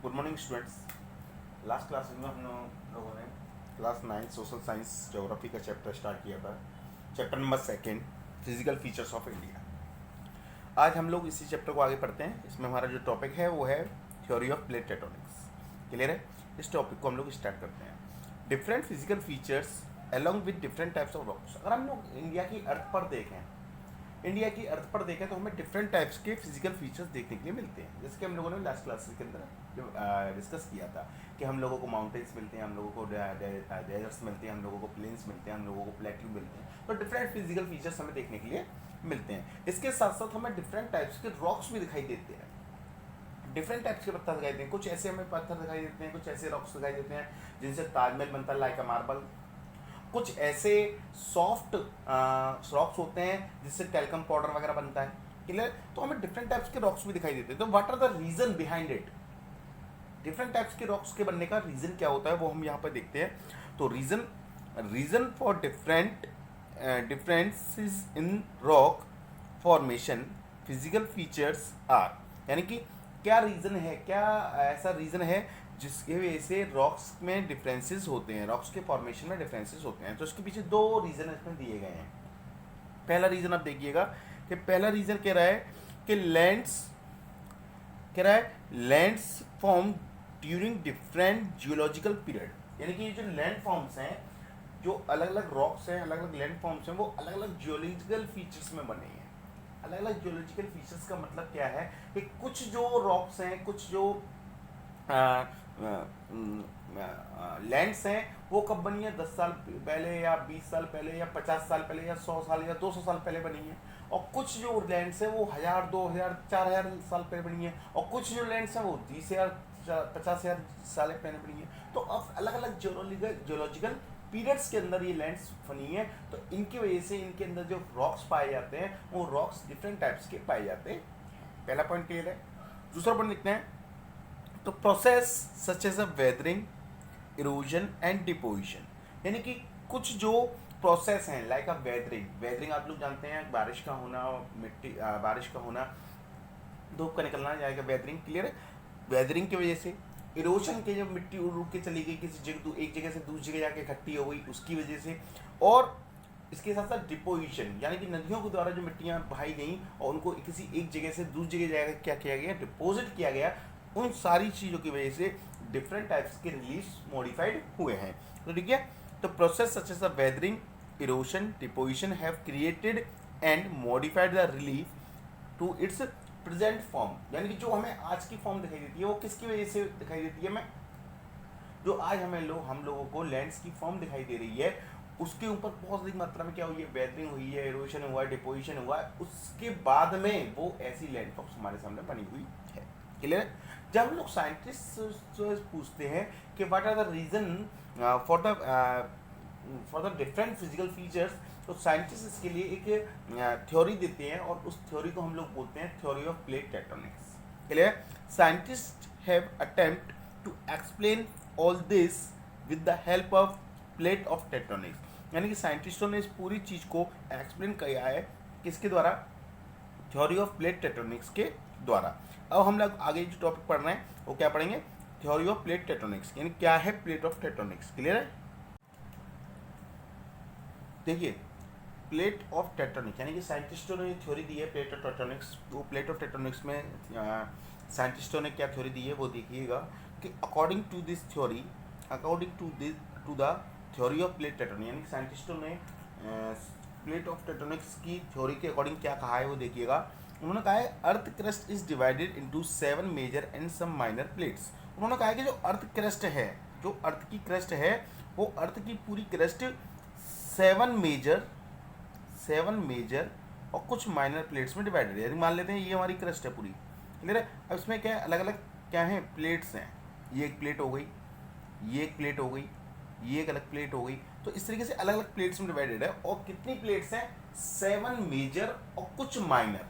Good morning students. Last class में हम लोगों ने क्लास 9 सोशल साइंस ज्योग्राफी का चैप्टर स्टार्ट किया था। Chapter number 2 physical features of India. आज हम लोग इसी चैप्टर को आगे पढ़ते हैं। इसमें हमारा जो टॉपिक है वो है theory of plate tectonics. Clear है? इस टॉपिक को हम लोग स्टार्ट करते हैं। Different physical features along with different types of rocks. अगर हम लोग इंडिया की अर्थ पर देखें तो हमें डिफरेंट टाइप्स के फिजिकल फीचर्स देखने के लिए मिलते हैं। जैसे कि हम लोगों ने लास्ट क्लास के अंदर डिस्कस किया था कि हम लोगों को माउंटेन्स मिलते हैं, हम लोगों को डेजर्ट्स मिलते हैं, हम लोगों को प्लेन्स मिलते हैं, हम लोगों को प्लेट्यू मिलते हैं। तो डिफरेंट फिजिकल फीचर्स हमें देखने के लिए मिलते हैं। इसके साथ साथ हमें डिफरेंट टाइप्स के रॉक्स भी दिखाई देते हैं। डिफरेंट टाइप्स के पत्थर दिखाई देते हैं। कुछ ऐसे हमें पत्थर दिखाई देते हैं, कुछ ऐसे रॉक्स दिखाई देते हैं जिनसे ताजमहल बनता है, लाइक अ मार्बल। कुछ ऐसे सॉफ्ट रॉक्स होते हैं जिससे टेल्कम पाउडर वगैरह बनता है। क्लियर? तो हमें डिफरेंट टाइप्स के रॉक्स भी दिखाई देते हैं। तो what are the reason behind it? Different types के रॉक्स के बनने का रीजन क्या होता है वो हम यहाँ पर देखते हैं। तो reason for differences in rock formation physical features are, यानी कि क्या रीजन है, क्या ऐसा रीजन है जिसकी वजह से रॉक्स में डिफरेंसेस होते हैं, रॉक्स के फॉर्मेशन में डिफरेंसेस होते हैं। तो इसके पीछे दो रीजन इसमें दिए गए हैं। पहला रीजन आप देखिएगा कि पहला रीजन कह रहा है कि lands form during different geological period, यानी कि ये जो लैंड फॉर्म्स हैं, जो अलग अलग रॉक्स हैं, अलग अलग लैंड फॉर्म्स हैं, वो अलग अलग जियोलॉजिकल फीचर्स में बने हैं। अलग अलग जियोलॉजिकल फीचर्स का मतलब क्या है कि कुछ जो रॉक्स हैं, कुछ जो लैंड्स हैं, वो कब बनी है? 10 साल पहले या 20 साल पहले या 50 साल पहले या 100 साल या 200 साल पहले बनी है। और कुछ जो लैंड्स हैं वो 1000, 2000, 4000 साल पहले बनी है। और कुछ जो लैंड्स हैं वो 30,000, 50,000 साल पहले बनी है। तो अब अलग अलग जियोलॉजिकल पीरियड्स के अंदर ये लैंड्स बनी है। तो इनकी वजह से इनके अंदर जो रॉक्स पाए जाते हैं वो रॉक्स डिफरेंट टाइप्स के पाए जाते हैं। पहला पॉइंट क्लियर है। दूसरा पॉइंट लिखते हैं। तो process such as a weathering, erosion and deposition, यानी कि कुछ जो प्रोसेस हैं लाइक अ वेदरिंग आप लोग जानते हैं, बारिश का होना, बारिश का होना, धूप का निकलना जाएगा वेदरिंग। क्लियर है? वेदरिंग की वजह से, इरोजन के जब मिट्टी उड़ उड़ के चली गई किसी जगह, एक जगह से दूसरी जगह जाके इकट्ठी हो गई, उसकी वजह से। और इसके साथ साथ डिपोजिशन, यानी कि नदियों के द्वारा जो मिट्टियाँ बहाई गई और उनको किसी एक जगह से दूसरी जगह जाकर क्या किया गया? डिपोजिट किया गया। उन सारी चीज़ों की वजह से डिफरेंट टाइप्स के रिलीफ मॉडिफाइड हुए हैं। तो ठीक है, तो process such as a weathering, erosion, deposition have created and modified the relief to its present form, यानी कि जो हमें आज की फॉर्म दिखाई देती है वो किसकी वजह से दिखाई देती है? हमें जो आज हम लोगों को लैंड्स की फॉर्म दिखाई दे रही है, उसके ऊपर बहुत अधिक मात्रा में क्या हुई है? वेदरिंग हुई है, इरोशन हुआ है, डिपोजिशन हुआ है। उसके बाद में वो ऐसी लैंड फॉर्म्स हमारे सामने बनी हुई है। क्लियर? जब हम लोग साइंटिस्ट पूछते हैं कि what are the reason for the different physical features, तो साइंटिस्ट इसके लिए एक थ्योरी देते हैं और उस थ्योरी को हम लोग बोलते हैं theory of plate tectonics. Clear? Scientist have attempt to explain all this with the help of plate of tectonics, यानी कि साइंटिस्टों ने इस पूरी चीज़ को एक्सप्लेन किया है किसके द्वारा? थ्योरी ऑफ प्लेट टेक्टोनिक्स के द्वारा। अब हम लोग आगे जो टॉपिक पढ़ रहे हैं वो क्या पढ़ेंगे? थ्योरी ऑफ प्लेट टेक्टोनिक्स, यानी क्या है प्लेट ऑफ टेक्टोनिक्स। क्लियर है? देखिए, प्लेट ऑफ टेक्टोनिक्स यानी कि साइंटिस्टों ने थ्योरी दी है प्लेट ऑफ टेक्टोनिक्स। वो प्लेट ऑफ टेक्टोनिक्स में साइंटिस्टों ने क्या थ्योरी दी है वो देखिएगा कि according to the theory of plate tectonics, यानी कि साइंटिस्टों ने प्लेट ऑफ टेक्टोनिक्स की थ्योरी के अकॉर्डिंग क्या कहा है वो देखिएगा। उन्होंने कहा है earth crust is divided into 7 major and some minor plates. उन्होंने कहा है कि जो अर्थ क्रस्ट है, जो अर्थ की क्रस्ट है, वो अर्थ की पूरी क्रस्ट 7 मेजर और कुछ माइनर प्लेट्स में डिवाइडेड है। यदि मान लेते हैं ये हमारी क्रस्ट है पूरी। क्लियर है? अब इसमें क्या है? अलग अलग क्या है? प्लेट्स हैं। ये एक प्लेट हो गई, ये एक प्लेट हो गई, ये एक अलग प्लेट हो गई। तो इस तरीके से अलग अलग प्लेट्स में डिवाइडेड है। और कितनी प्लेट्स हैं? 7 मेजर और कुछ माइनर।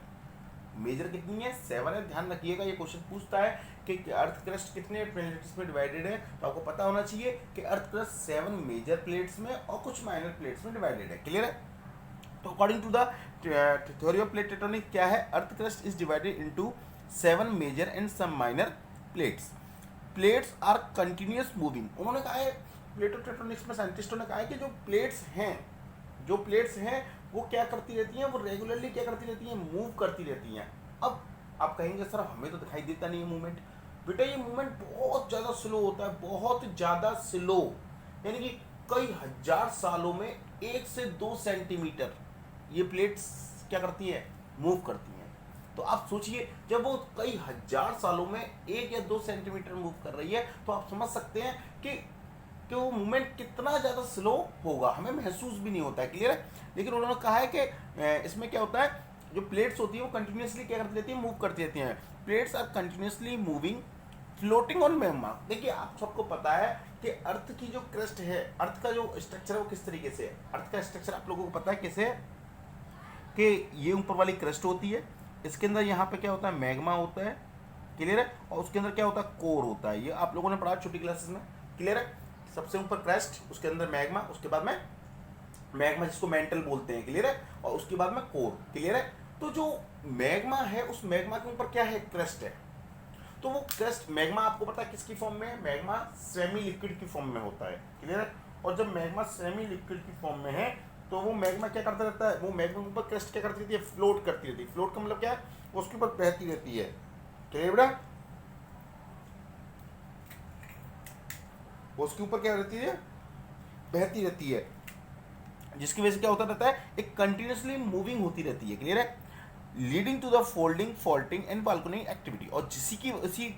मेजर कितनी है? 7 है। ध्यान रखिएगा, ये क्वेश्चन पूछता है कि अर्थ क्रस्ट कितने प्लेट्स में डिवाइडेड है, तो आपको पता होना चाहिए कि अर्थ क्रस्ट 7 मेजर प्लेट्स में और कुछ माइनर प्लेट्स में डिवाइडेड है। क्लियर है? तो according to the theory of plate tectonics क्या है? Earth crust is divided into 7 major and some minor plates. Plates are continuous moving. उन्होंने कहा है, प्लेटो टेक्टोनिक्स में साइंटिस्टों ने कहा है कि जो प्लेट्स हैं वो क्या करती रहती हैं, वो रेगुलरली क्या करती रहती हैं, मूव करती रहती हैं। अब आप कहेंगे सर हमें तो दिखाई देता नहीं है मूवमेंट। बेटा ये मूवमेंट बहुत ज़्यादा स्लो होता है, बहुत ज़्यादा स्लो, यानी कि कई हजार सालों में 1 से 2 सेंटीमीटर ये प्लेट्स क्या करती हैं, मूव करती हैं। तो आप सोचिए जब वो कई हजार सालों में 1 या 2 सेंटीमीटर मूव कर रही है तो आप समझ सकते हैं कि वो मूवमेंट कितना ज़्यादा स्लो होगा, हमें महसूस भी नहीं होता है। क्लियर है। लेकिन उन्होंने कहा है कि इसमें क्या होता है, जो प्लेट्स होती है वो कंटिन्यूसली क्या करती रहती है, मूव करती रहती हैं। Plates are continuously moving floating on magma. देखिए आप सबको पता है कि अर्थ की जो क्रस्ट है, अर्थ का जो स्ट्रक्चर है वो किस तरीके से है। अर्थ का स्ट्रक्चर आप लोगों को पता है कैसे है, कि ये ऊपर वाली क्रस्ट होती है, इसके अंदर यहाँ पे क्या होता है, मैग्मा होता है। क्लियर है। और उसके अंदर क्या होता है, कोर होता है। ये आप लोगों ने पढ़ा छोटी क्लासेस में। क्लियर है। सबसे ऊपर क्रस्ट, उसके अंदर मैग्मा, उसके बाद में मैग्मा जिसको मेंटल बोलते हैं। क्लियर है। और उसके बाद में कोर। क्लियर है। तो जो मैग्मा है उस मैग्मा के ऊपर क्या है, क्रस्ट है। तो वो क्रस्ट मैग्मा आपको पता है किसकी फॉर्म में है, मैग्मा सेमी लिक्विड की फॉर्म में होता है। क्लियर है। और जब मैग्मा सेमी लिक्विड की फॉर्म में है तो वो मैग्मा क्या करता रहता है, वो मैग्मा के ऊपर क्रस्ट क्या करती रहती है, फ्लोट करती रहती है। फ्लोट का मतलब क्या है, उसके ऊपर बहती रहती है। क्लियर बेटा, उसके ऊपर क्या रहती है, बहती रहती है, जिसकी वजह से क्या होता रहता है, एक कंटिन्यूसली मूविंग होती रहती है। क्लियर है। Leading to the folding, faulting and volcanic activity. और इसी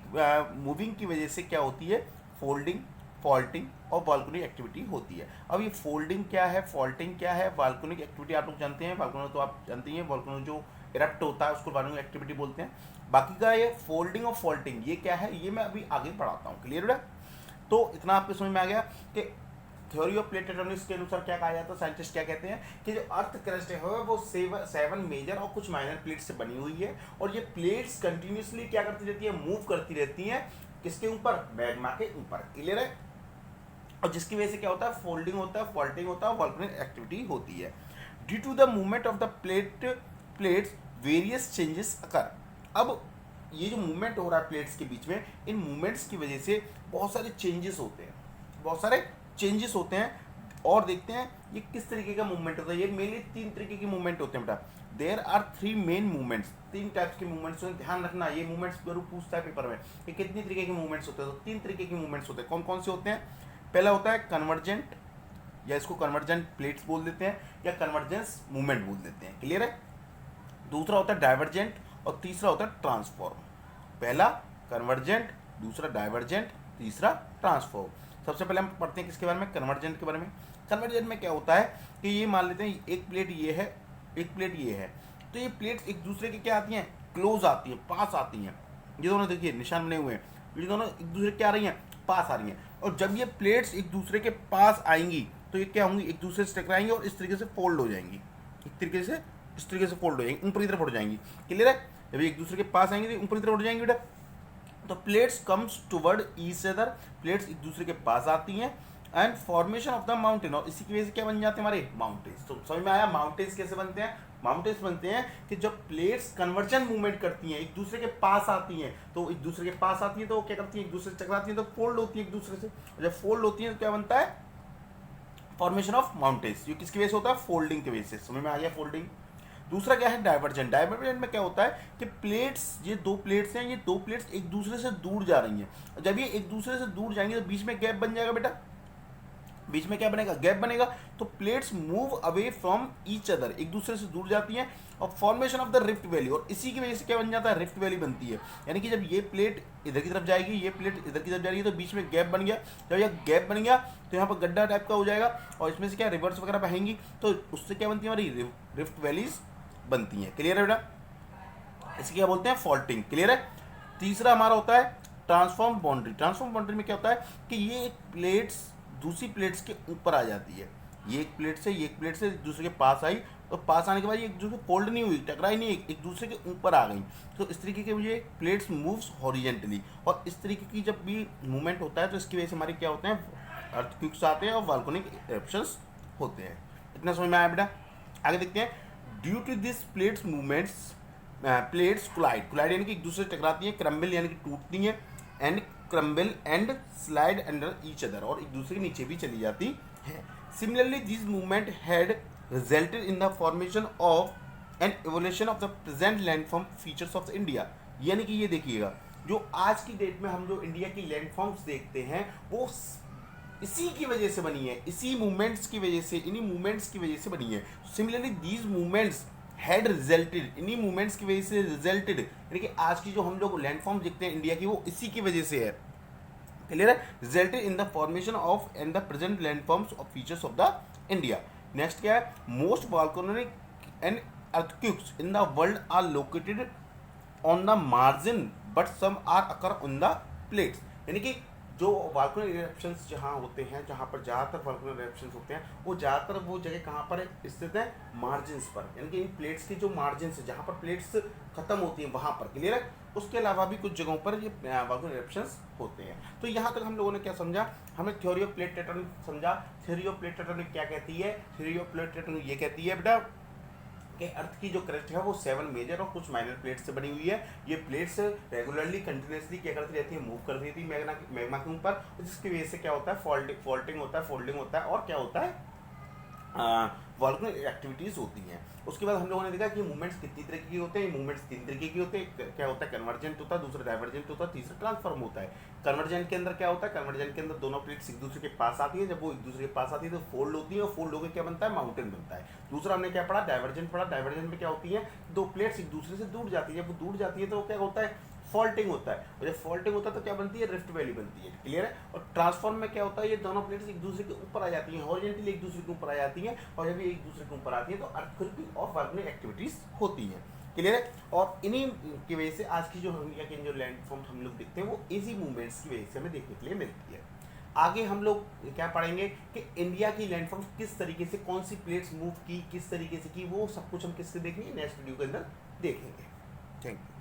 मूविंग की वजह से क्या होती है, फोल्डिंग, फॉल्टिंग और बालकोनिक एक्टिविटी होती है। अब ये फोल्डिंग क्या है, फॉल्टिंग क्या है, बालकोनिक एक्टिविटी आप लोग जानते हैं। बालकोनिक तो आप जानते हैं, बालकोनिक जो इरप्ट होता है उसको बालकोनिक एक्टिविटी बोलते हैं। बाकी का ये फोल्डिंग और फॉल्टिंग ये क्या है, ये मैं अभी आगे पढ़ाता हूँ। क्लियर है। तो इतना आपके समझ में आ गया कि थ्योरी ऑफ प्लेट टेक्टोनिक्स के अनुसार क्या कहा जाता है, साइंटिस्ट क्या कहते हैं कि जो अर्थ क्रस्ट है वो 7 मेजर और कुछ माइनर प्लेट से बनी हुई है। और ये प्लेट्स कंटिन्यूसली क्या करती रहती है, मूव करती रहती हैं। किसके ऊपर, मैग्मा के ऊपर। क्लियर है। और जिसकी वजह से क्या होता है, फोल्डिंग होता है, फॉल्टिंग होता है, वॉल्केनिक एक्टिविटी होती है। Due to the movement of the plates various changes occur. अब ये जो मूवमेंट हो रहा है प्लेट्स के बीच में, इन मूवमेंट्स की वजह से बहुत सारे चेंजेस होते हैं, बहुत सारे चेंजेस होते हैं। और देखते हैं ये किस तरीके का मूवमेंट होता है। ये मेनली 3 तरीके के मूवमेंट होते हैं बेटा। There are 3 main movements, 3 types के मूवमेंट्स हैं। ध्यान रखना, ये मूवमेंट्स जरूर पूछता है पेपर में कि कितनी तरीके के मूवमेंट्स होते हैं। तो 3 तरीके के मूवमेंट्स होते हैं। कौन कौन से होते हैं। पहला होता है कन्वर्जेंट, या इसको कन्वर्जेंट प्लेट्स बोल देते हैं, या कन्वर्जेंस मूवमेंट बोल देते हैं। क्लियर है। दूसरा होता है डाइवर्जेंट, और तीसरा होता है ट्रांसफॉर्म। पहला कन्वर्जेंट, दूसरा डाइवर्जेंट, तीसरा ट्रांसफॉर्म। सबसे पहले हम पढ़ते हैं किसके बारे में, कन्वर्जेंट के बारे में। कन्वर्जेंट में क्या होता है कि ये मान लेते हैं एक प्लेट ये है, एक प्लेट ये है। तो ये प्लेट्स एक दूसरे के क्या आती हैं, क्लोज आती हैं, पास आती हैं। ये दोनों देखिए निशान बने हुए हैं, ये दोनों एक दूसरे के आ रही हैं, पास आ रही हैं। और जब ये प्लेट्स एक दूसरे के पास आएंगी तो ये क्या होंगी, एक दूसरे से टकराएंगी और इस तरीके से फोल्ड हो जाएंगी। एक तरीके से इस तरीके से फोल्ड हो जाएंगी, ऊपर की तरफ उठ जाएंगी। क्लियर है। जब एक दूसरे के पास आएंगे तो ऊपर की तरफ उठ जाएंगी बेटा। तो plates comes toward each other, plates एक दूसरे के पास आती हैं। And formation of the mountain, और इसी की वजह से क्या बन जाते हैं हमारे माउंटेन्स। तो समझ में आया माउंटेन्स कैसे बनते हैं। माउंटेन्स बनते हैं कि जब प्लेट्स कन्वर्जन मूवमेंट करती हैं, एक दूसरे के पास आती हैं, तो एक दूसरे के पास आती हैं तो क्या करती हैं, एक दूसरे से टकराती हैं तो फोल्ड होती है एक दूसरे से। और जब फोल्ड होती है तो क्या बनता है, फॉर्मेशन ऑफ माउंटेन्स। ये किसकी वजह से होता है, फोल्डिंग की वजह से। समझ में आ गया फोल्डिंग। दूसरा क्या है, डाइवर्जेंट। डाइवर्जेंट में क्या होता है कि प्लेट्स, ये 2 प्लेट्स हैं, ये 2 प्लेट्स एक दूसरे से दूर जा रही हैं। जब ये एक दूसरे से दूर जाएंगे तो बीच में गैप बन जाएगा बेटा। बीच में क्या बनेगा, गैप बनेगा। तो plates move away from each other, एक दूसरे से दूर जाती हैं। और formation of the rift valley, और इसी की वजह से क्या बन जाता है, रिफ्ट वैली बनती है। यानी कि जब ये प्लेट इधर की तरफ जाएगी, ये प्लेट इधर की तरफ जा रही है, तो बीच में गैप बन गया। जब यह गैप बन गया तो यहाँ पर गड्ढा टाइप का हो जाएगा, और इसमें से क्या रिवर्स वगैरह बहेंगी, तो उससे क्या बनती है, हमारी रिफ्ट वैलीज बनती हैं। क्लियर है बेटा। इसे क्या बोलते हैं, फॉल्टिंग। क्लियर है। तीसरा हमारा होता है ट्रांसफॉर्म बाउंड्री। ट्रांसफॉर्म बाउंड्री में क्या होता है कि ये एक प्लेट्स दूसरी प्लेट्स के ऊपर आ जाती है। ये एक प्लेट से, ये एक प्लेट से एक दूसरे के पास आई, तो पास आने के बाद ये एक दूसरे फोल्ड नहीं हुई, टकराई नहीं, एक दूसरे के ऊपर आ गई। तो इस तरीके के मुझे प्लेट्स मूव्स हॉरिजेंटली। और इस तरीके की जब भी मूवमेंट होता है तो इसकी वजह से हमारे क्या होते हैं, अर्थक्वेक्स आते हैं और वोल्केनिक इरप्शंस होते हैं। इतना समझ में आया बेटा। आगे देखते हैं। Due to this plates movements, plates collide. Collide यानी कि एक दूसरे से टकराती हैं, क्रम्बल यानी कि टूटती हैं, and crumble and slide under each other, और एक दूसरे के नीचे भी चली जाती है। Similarly this movement had resulted in the formation of N evolution of the present landform features of India. यानी कि ये देखिएगा, जो आज की डेट में हम जो इंडिया की लैंडफॉर्म्स देखते हैं वो इसी की वजह से बनी है, इसी मूवमेंट्स की वजह से, इन्हीं मूवमेंट्स की वजह से बनी है। Similarly these movements had resulted, इन्हीं मूवमेंट्स की वजह से रिजल्टेड, यानी कि आज की जो हम लोग लैंडफॉर्म देखते हैं इंडिया की वो इसी की वजह से है। क्लियर है? Resulted in the formation of and the present landforms of features of the India. Next क्या है? Most volcanic and earthquakes in the world are located on the margin but some are occur on the plates। यानी कि जो volcanic eruptions जहाँ होते हैं, जहाँ पर ज़्यादातर वॉल्केनिक इरप्शंस होते हैं, वो ज़्यादातर वो जगह कहाँ पर स्थित है? मार्जिन्स पर, यानी कि इन प्लेट्स की जो मार्जिन्स है, जहाँ पर प्लेट्स खत्म होती हैं वहाँ पर। क्लियर है? उसके अलावा भी कुछ जगहों पर ये वॉल्केनिक इरप्शंस होते हैं। तो यहाँ तक हम लोगों ने क्या समझा? हमने थ्योरी ऑफ प्लेट टेक्टोनिक समझा। थ्योरी ऑफ प्लेट टेक्टोनिक क्या कहती है? थ्योरी ऑफ प्लेट टेक्टोनिक ये कहती है बेटा कि अर्थ की जो क्रस्ट है वो 7 मेजर और कुछ माइनर प्लेट्स से बनी हुई है। ये प्लेट्स रेगुलरली कंटिन्यूसली क्या करती रहती है? मूव कर रही थी मैग्मा के ऊपर, जिसकी वजह से क्या होता है? फॉल्टिंग होता है, फोल्डिंग होता है, और क्या होता है? वॉल्केनिक एक्टिविटीज़ होती हैं। उसके बाद हम लोगों ने देखा कि मूवमेंट्स कितनी तरीके के होते हैं। मूवमेंट्स 3 तरीके के होते हैं। क्या होता है? कन्वर्जेंट होता है, दूसरा डाइवर्जेंट होता है, तीसरा ट्रांसफॉर्म होता है। कन्वर्जेंट के अंदर क्या होता है? कन्वर्जेंट के अंदर दोनों प्लेट्स एक दूसरे के पास आती है। जब वो एक दूसरे के पास आती है तो फोल्ड होती है, और फोल्ड होकर क्या बनता है? माउंटेन बनता है। दूसरा हमने क्या पढ़ा? डाइवर्जेंट पढ़ा। डाइवर्जेंट में क्या होती है? दो प्लेट्स एक दूसरे से दूर जाती है। जब वो दूर जाती है तो क्या होता है? फॉल्टिंग होता है। और जब फॉल्टिंग होता है तो क्या बनती है? रिफ्ट वैली बनती है। क्लियर है? और ट्रांसफॉर्म में क्या होता है? ये दोनों प्लेट्स एक दूसरे के ऊपर आ जाती हैं, हॉरिजॉन्टली एक दूसरे के ऊपर आ जाती हैं, और जब ये एक दूसरे के ऊपर आती है तो अर्थक्वेक और वॉल्केनिक एक्टिविटीज होती हैं। क्लियर है? और इन्हीं की वजह से आज की जो इंडिया के जो लैंडफॉर्म हम लोग देखते हैं वो इसी मूवमेंट्स की वजह से हमें देखने के लिए मिलती है। आगे हम लोग क्या पढ़ेंगे कि इंडिया की लैंडफॉर्म किस तरीके से, कौन सी प्लेट्स मूव की, किस तरीके से की, वो सब कुछ हम किससे देखेंगे? नेक्स्ट वीडियो के अंदर देखेंगे। Thank you.